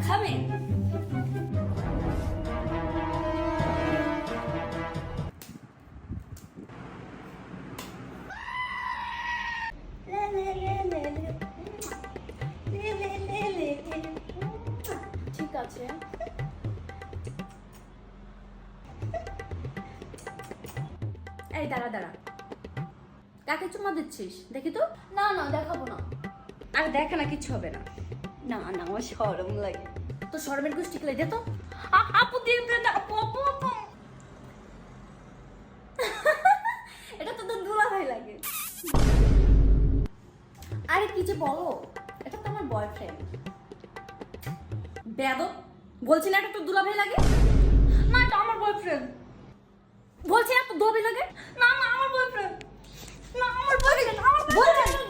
খাবে? ঠিক আছে। এই দাঁড়া দাঁড়া, কাকে চুমা দিচ্ছিস দেখি তো। না না দেখাবো না। আরে দেখা না, কিচ্ছু হবে না। না না আমার শরম লাগে। তো শরমের গোষ্ঠী খেলে দে তো। আপু দিয়ে দে, আপু আপু আপু। এটা তো তোর দুলাভাই লাগে। আরে কি যে বলো, এটা তো আমার বয়ফ্রেন্ড। বেয়াদব, বলছি না এটা তো দুলাভাই লাগে। না এটা আমার বয়ফ্রেন্ড। বলছি না তো দোবি লাগে। না না আমার বয়ফ্রেন্ড। না আমার বয়ফ্রেন্ড। আমার বলছি